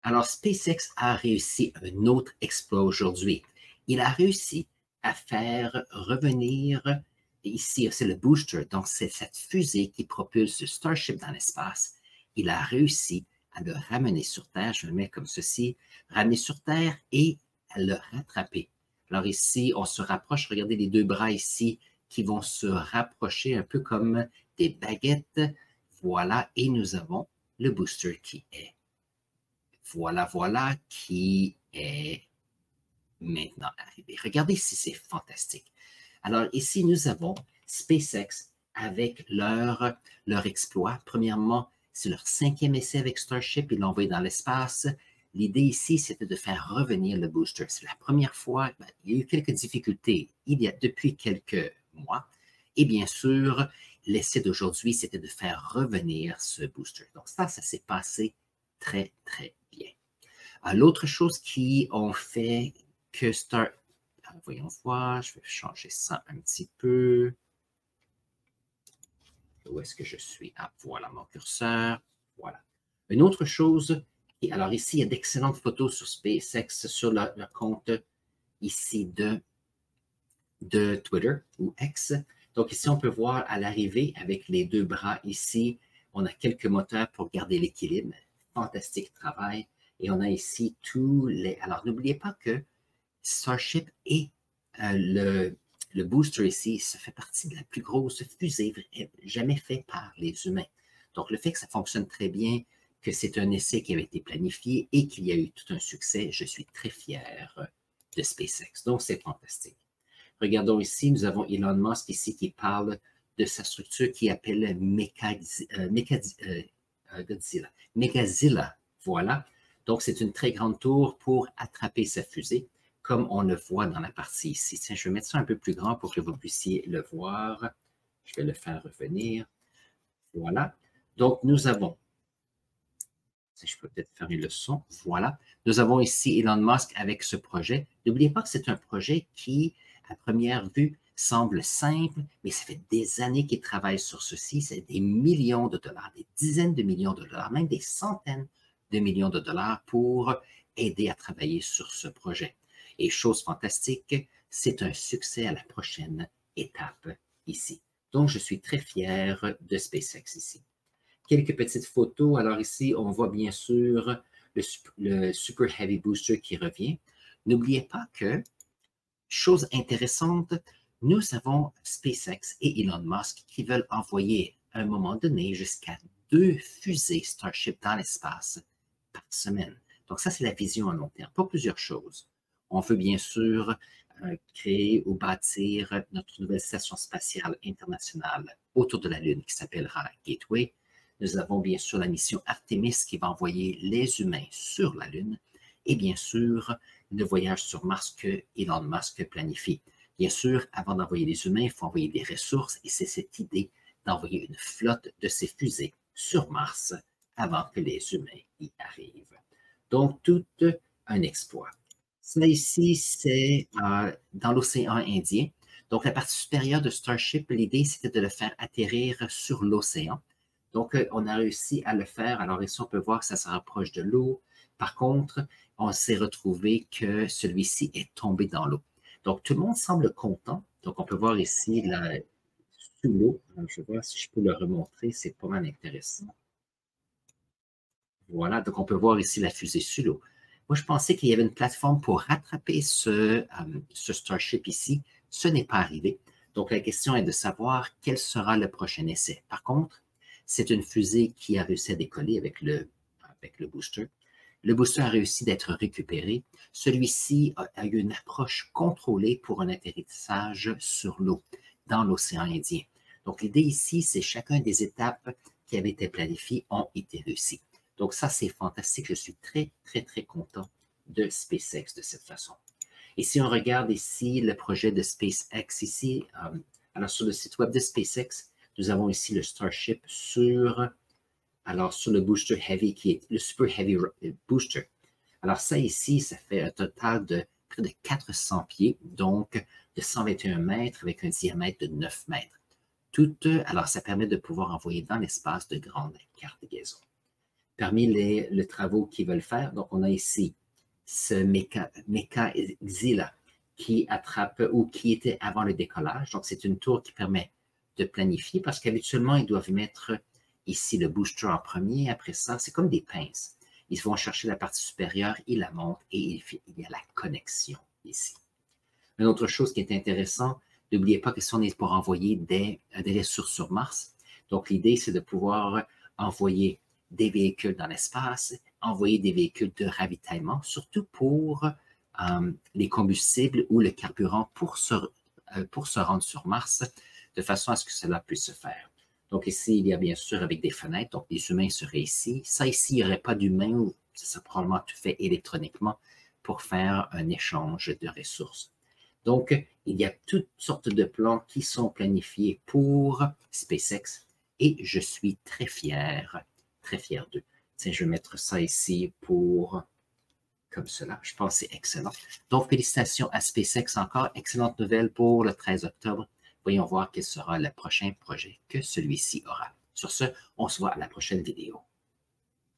Alors, SpaceX a réussi un autre exploit aujourd'hui. Il a réussi à faire revenir, ici, c'est le booster, donc c'est cette fusée qui propulse le Starship dans l'espace. Il a réussi à le ramener sur Terre, je le mets comme ceci, ramener sur Terre et à le rattraper. Alors ici, on se rapproche, regardez les deux bras ici qui vont se rapprocher un peu comme des baguettes. Voilà, et nous avons le booster qui est. Voilà, voilà, qui est maintenant arrivé. Regardez si c'est fantastique. Alors ici, nous avons SpaceX avec leur exploit. Premièrement, c'est leur 5e essai avec Starship. Ils l'ont envoyé dans l'espace. L'idée ici, c'était de faire revenir le booster. C'est la première fois, il y a eu quelques difficultés depuis quelques mois. Et bien sûr, l'essai d'aujourd'hui, c'était de faire revenir ce booster. Donc ça s'est passé très, très bien. L'autre chose qui ont fait que voyons voir, je vais changer ça un petit peu. Où est-ce que je suis? Ah, voilà mon curseur. Voilà. Une autre chose, alors ici, il y a d'excellentes photos sur SpaceX, sur le compte ici de Twitter ou X. Donc ici, on peut voir à l'arrivée, avec les deux bras ici, on a quelques moteurs pour garder l'équilibre. Fantastique travail. Et on a ici tous les... Alors, n'oubliez pas que Starship et le booster ici, ça fait partie de la plus grosse fusée jamais faite par les humains. Donc, le fait que ça fonctionne très bien, que c'est un essai qui avait été planifié et qu'il y a eu tout un succès, je suis très fier de SpaceX. Donc, c'est fantastique. Regardons ici, nous avons Elon Musk ici qui parle de sa structure qui appelle Megazilla. Voilà. Donc, c'est une très grande tour pour attraper sa fusée, comme on le voit dans la partie ici. Tiens, je vais mettre ça un peu plus grand pour que vous puissiez le voir. Je vais le faire revenir. Voilà. Donc, nous avons, si je peux peut-être fermer le son, voilà. Nous avons ici Elon Musk avec ce projet. N'oubliez pas que c'est un projet qui, à première vue, semble simple, mais ça fait des années qu'il travaille sur ceci. C'est des millions de dollars, des dizaines de millions de dollars, même des centaines de millions de dollars pour aider à travailler sur ce projet. Et chose fantastique, c'est un succès à la prochaine étape ici. Donc, je suis très fier de SpaceX ici. Quelques petites photos. Alors ici, on voit bien sûr le Super Heavy Booster qui revient. N'oubliez pas que, chose intéressante, nous avons SpaceX et Elon Musk qui veulent envoyer à un moment donné jusqu'à 2 fusées Starship dans l'espace par semaine. Donc ça, c'est la vision à long terme. Pas plusieurs choses. On veut bien sûr créer ou bâtir notre nouvelle station spatiale internationale autour de la Lune qui s'appellera Gateway. Nous avons bien sûr la mission Artemis qui va envoyer les humains sur la Lune et bien sûr le voyage sur Mars que Elon Musk planifie. Bien sûr, avant d'envoyer les humains, il faut envoyer des ressources et c'est cette idée d'envoyer une flotte de ces fusées sur Mars avant que les humains y arrivent. Donc, tout un exploit. Ça ici, c'est dans l'océan Indien. Donc, la partie supérieure de Starship, l'idée, c'était de le faire atterrir sur l'océan. Donc, on a réussi à le faire. Alors ici, on peut voir que ça se rapproche de l'eau. Par contre, on s'est retrouvé que celui-ci est tombé dans l'eau. Donc, tout le monde semble content. Donc, on peut voir ici sous l'eau. Je vais voir si je peux le remontrer. C'est pas mal intéressant. Voilà, donc on peut voir ici la fusée sous l'eau. Moi, je pensais qu'il y avait une plateforme pour rattraper ce Starship ici. Ce n'est pas arrivé. Donc, la question est de savoir quel sera le prochain essai. Par contre, c'est une fusée qui a réussi à décoller avec le booster. Le booster a réussi d'être récupéré. Celui-ci a eu une approche contrôlée pour un atterrissage sur l'eau, dans l'océan Indien. Donc, l'idée ici, c'est chacune des étapes qui avaient été planifiées ont été réussies. Donc, ça, c'est fantastique. Je suis très, très, très content de SpaceX de cette façon. Et si on regarde ici le projet de SpaceX ici, alors sur le site web de SpaceX, nous avons ici le Starship sur le Booster Heavy, qui est le Super Heavy Booster. Alors ça ici, ça fait un total de près de 400 pieds, donc de 121 mètres avec un diamètre de 9 mètres. Alors ça permet de pouvoir envoyer dans l'espace de grandes cargaisons. parmi les travaux qu'ils veulent faire, donc on a ici ce Mechazilla qui attrape ou qui était avant le décollage. Donc, c'est une tour qui permet de planifier parce qu'habituellement, ils doivent mettre ici le booster en premier. Après ça, c'est comme des pinces. Ils vont chercher la partie supérieure, ils la montent et il y a la connexion ici. Une autre chose qui est intéressante, n'oubliez pas que si on est pour envoyer des ressources sur Mars, donc l'idée, c'est de pouvoir envoyer des véhicules dans l'espace, envoyer des véhicules de ravitaillement, surtout pour les combustibles ou le carburant pour se rendre sur Mars, de façon à ce que cela puisse se faire. Donc ici, il y a bien sûr avec des fenêtres, donc les humains seraient ici. Ça ici, il n'y aurait pas d'humains, ça serait probablement tout fait électroniquement pour faire un échange de ressources. Donc, il y a toutes sortes de plans qui sont planifiés pour SpaceX et je suis très fier d'eux. Tiens, je vais mettre ça ici pour comme cela. Je pense que c'est excellent. Donc, félicitations à SpaceX encore. Excellente nouvelle pour le 13 octobre. Voyons voir quel sera le prochain projet que celui-ci aura. Sur ce, on se voit à la prochaine vidéo.